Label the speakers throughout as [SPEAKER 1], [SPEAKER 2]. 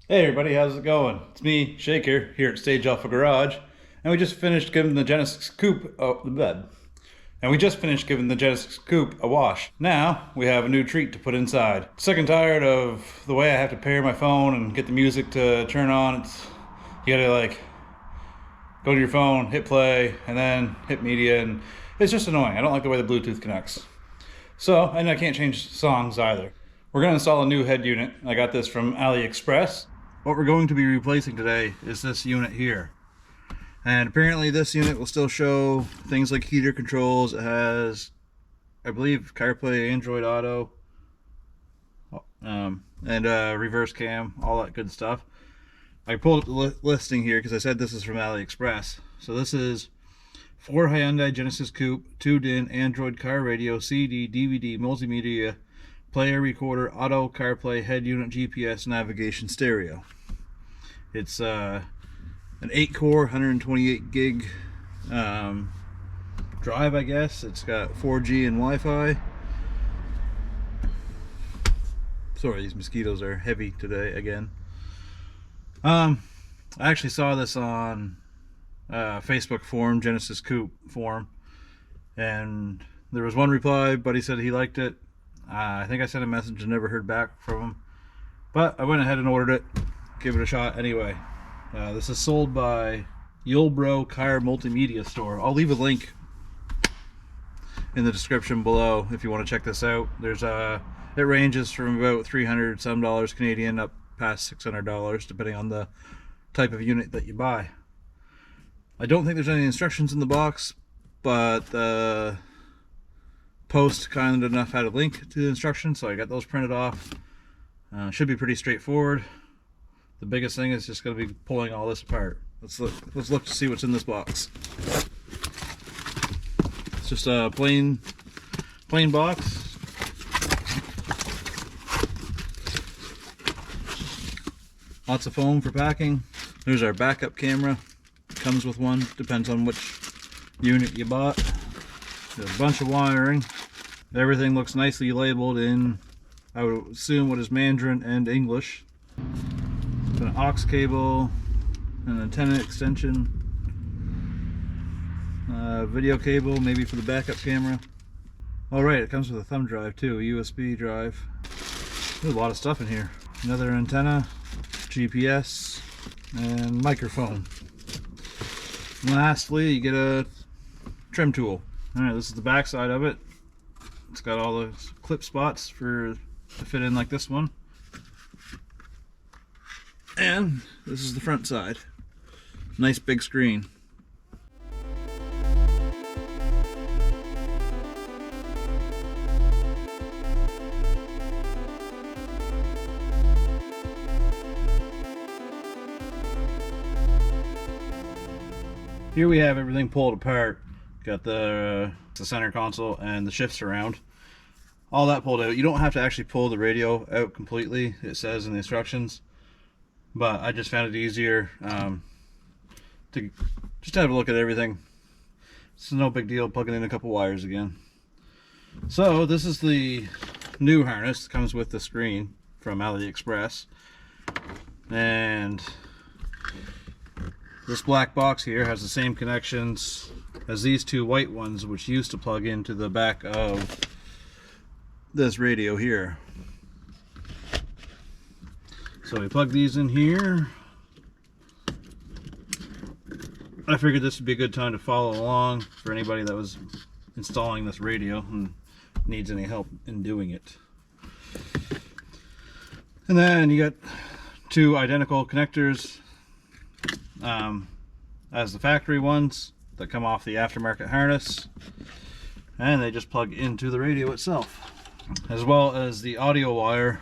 [SPEAKER 1] Hey everybody, how's it going? It's me, Shaker, here at Stage Alpha Garage, and we just finished giving the Genesis Coupe a wash. Now we have a new treat to put inside. Sick and tired of the way I have to pair my phone and get the music to turn on. You gotta go to your phone, hit play, and then hit media, and it's just annoying. I don't like the way the Bluetooth connects. And I can't change songs either. We're gonna install a new head unit. I got this from AliExpress. What we're going to be replacing today is this unit here. And apparently this unit will still show things like heater controls. It has, I believe, CarPlay, Android Auto, and reverse cam, all that good stuff. I pulled up the listing here because I said this is from AliExpress. So this is 4 Hyundai Genesis Coupe, tuned-in Android car radio, CD, DVD, multimedia, player, recorder, auto, CarPlay, head unit, GPS, navigation, stereo. It's an 8-core, 128 gig drive, I guess. It's got 4G and Wi-Fi. Sorry, these mosquitoes are heavy today again. I actually saw this on Facebook forum, Genesis Coupe forum, and there was one reply. Buddy said he liked it. I think I sent a message and never heard back from him, but I went ahead and ordered it. Give it a shot anyway. This is sold by Yulbro Car Multimedia Store. I'll leave a link in the description below if you want to check this out. There's it ranges from about $300 some Canadian up past $600 depending on the type of unit that you buy. I don't think there's any instructions in the box, but the post kind enough had a link to the instructions, so I got those printed off. Should be pretty straightforward. The biggest thing is just going to be pulling all this apart. Let's look to see what's in this box. It's just a plain box. Lots of foam for packing. There's our backup camera. Comes with one, depends on which unit you bought. There's a bunch of wiring. Everything looks nicely labeled in, I would assume, what is Mandarin and English. An aux cable, an antenna extension, video cable, maybe for the backup camera. Alright, it comes with a thumb drive too, a USB drive. There's a lot of stuff in here. Another antenna, GPS, and microphone. And lastly, you get a trim tool. Alright, this is the back side of it. It's got all the clip spots to fit in like this one. And this is the front side. Nice big screen. Here we have everything pulled apart. Got the center console and the shifts around. All that pulled out. You don't have to actually pull the radio out completely, it says in the instructions. But I just found it easier to just have a look at everything. It's no big deal plugging in a couple wires again. So this is the new harness that comes with the screen from AliExpress. And this black box here has the same connections as these two white ones, which used to plug into the back of this radio here. So we plug these in here. I figured this would be a good time to follow along for anybody that was installing this radio and needs any help in doing it. And then you got two identical connectors as the factory ones that come off the aftermarket harness, and they just plug into the radio itself, as well as the audio wire,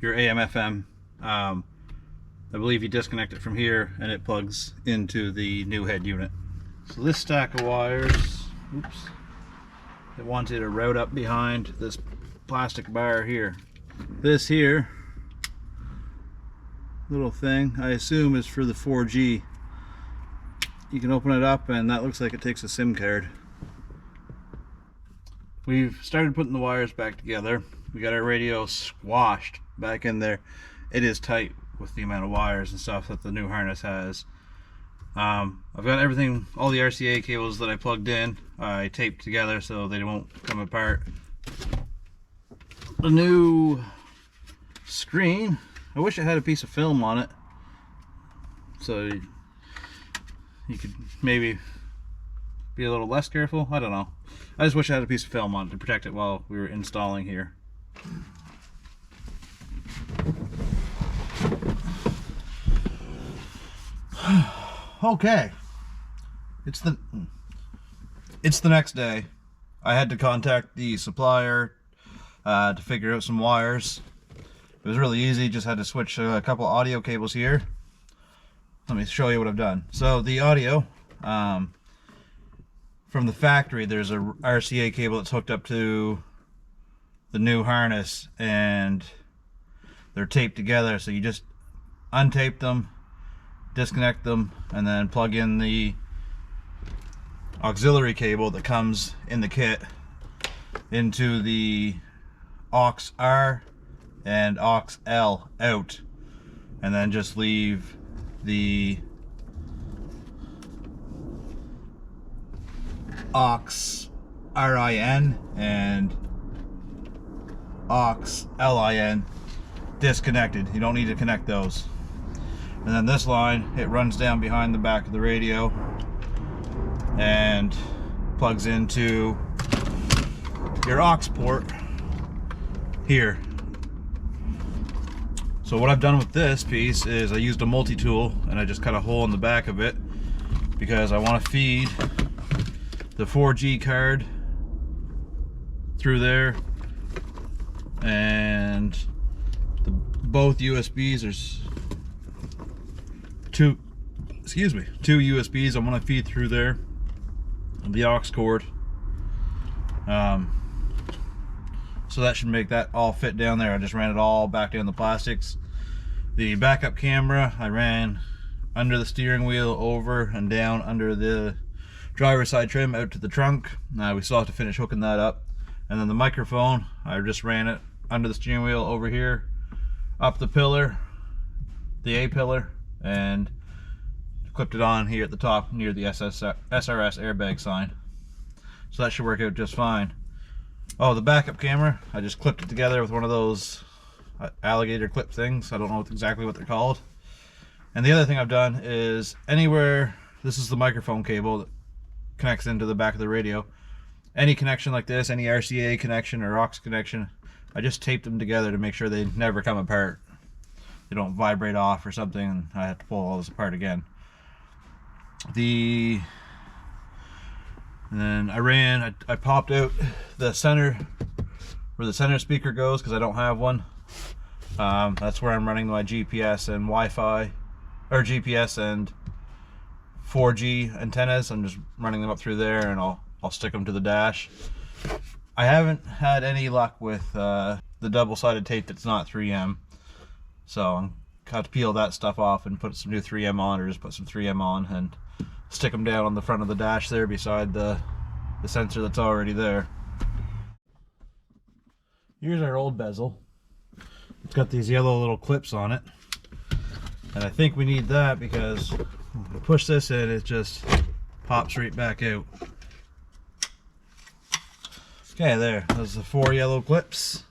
[SPEAKER 1] your AM FM. I believe you disconnect it from here and it plugs into the new head unit. So this stack of wires, oops, it wanted a route up behind this plastic bar here. This here little thing, I assume, is for the 4G. You can open it up and that looks like it takes a SIM card. We've started putting the wires back together. We got our radio squashed back in there. It is tight. with the amount of wires and stuff that the new harness has. I've got everything, all the RCA cables that I plugged in, I taped together so they won't come apart. The new screen, I wish it had a piece of film on it, so you could maybe be a little less careful. I don't know. I just wish I had a piece of film on it to protect it while we were installing here. Okay, it's the next day. I had to contact the supplier to figure out some wires. It was really easy, just had to switch a couple audio cables here. Let me show you what I've done. So the audio, from the factory, there's a RCA cable that's hooked up to the new harness, and they're taped together, so you just untape them, disconnect them, and then plug in the auxiliary cable that comes in the kit into the aux R and aux L out, and then just leave the aux RIN and aux LIN disconnected. You don't need to connect those. And then this line, it runs down behind the back of the radio and plugs into your aux port here. So what I've done with this piece is I used a multi-tool and I just cut a hole in the back of it because I want to feed the 4G card through there, and both USBs, there's two USBs I'm going to feed through there, the aux cord. So that should make that all fit down there. I just ran it all back down the plastics. The backup camera I ran under the steering wheel, over and down under the driver's side trim out to the trunk. We still have to finish hooking that up. And then the microphone, I just ran it under the steering wheel over here, up the pillar, the A pillar, and clipped it on here at the top near the SRS airbag sign. So that should work out just fine. Oh, the backup camera, I just clipped it together with one of those alligator clip things. I don't know exactly what they're called. And the other thing I've done is anywhere, this is the microphone cable that connects into the back of the radio. Any connection like this, any RCA connection or aux connection, I just taped them together to make sure they never come apart. They don't vibrate off or something and I have to pull all this apart again. And then I popped out the center, where the center speaker goes, because I don't have one. That's where I'm running my GPS and Wi-Fi, or GPS and 4G antennas. I'm just running them up through there, and I'll stick them to the dash. I haven't had any luck with the double-sided tape that's not 3M, so I'm got to peel that stuff off and put some new 3M on, or just put some 3M on and stick them down on the front of the dash there beside the sensor that's already there. Here's our old bezel. It's got these yellow little clips on it, and I think we need that because when we push this in, it just pops right back out. Okay, there, those are the 4 yellow clips.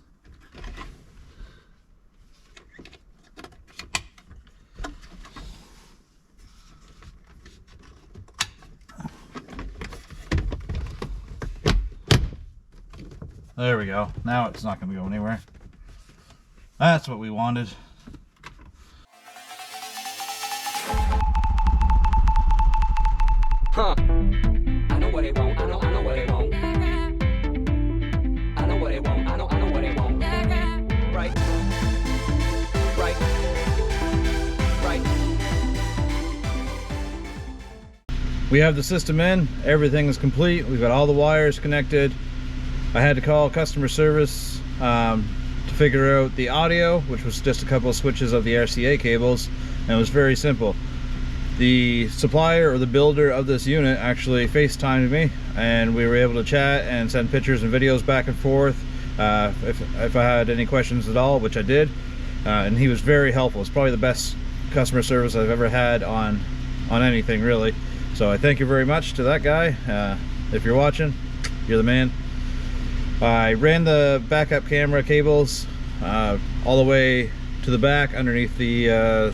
[SPEAKER 1] There we go. Now it's not going to go anywhere. That's what we wanted.
[SPEAKER 2] Huh. I know what they want. I know what they want. I know what they want. I know what they want. Right. Right. Right.
[SPEAKER 1] We have the system in. Everything is complete. We've got all the wires connected. I had to call customer service to figure out the audio, which was just a couple of switches of the RCA cables, and it was very simple. The supplier or the builder of this unit actually FaceTimed me, and we were able to chat and send pictures and videos back and forth if I had any questions at all, which I did. and he was very helpful. It's probably the best customer service I've ever had on anything, really. So I thank you very much to that guy. If you're watching, you're the man. I ran the backup camera cables all the way to the back underneath the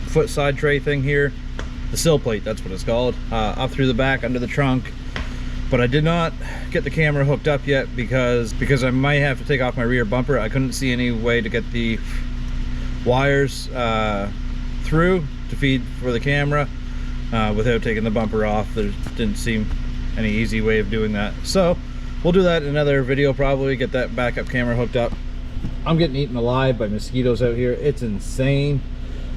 [SPEAKER 1] foot side tray thing here, the sill plate, that's what it's called, up through the back under the trunk. But I did not get the camera hooked up yet because I might have to take off my rear bumper. I couldn't see any way to get the wires through to feed for the camera without taking the bumper off. There didn't seem any easy way of doing that. So we'll do that in another video, probably get that backup camera hooked up. I'm getting eaten alive by mosquitoes out here. It's insane.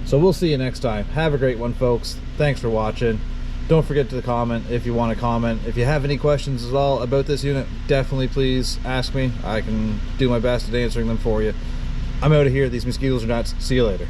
[SPEAKER 1] So we'll see you next time. Have a great one, folks. Thanks for watching. Don't forget to comment if you want to comment. If you have any questions at all about this unit, definitely please ask me. I can do my best at answering them for you. I'm out of here. These mosquitoes are nuts. See you later.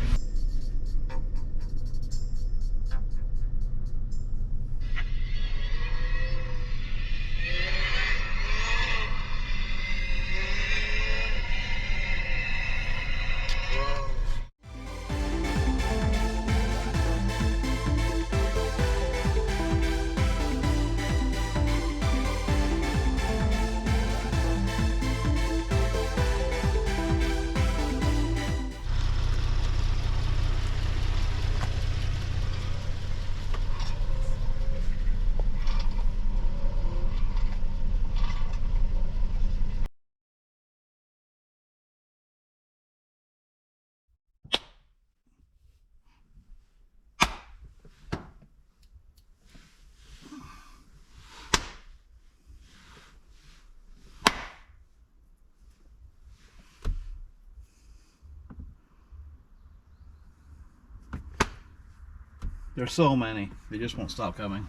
[SPEAKER 1] There's so many, they just won't stop coming.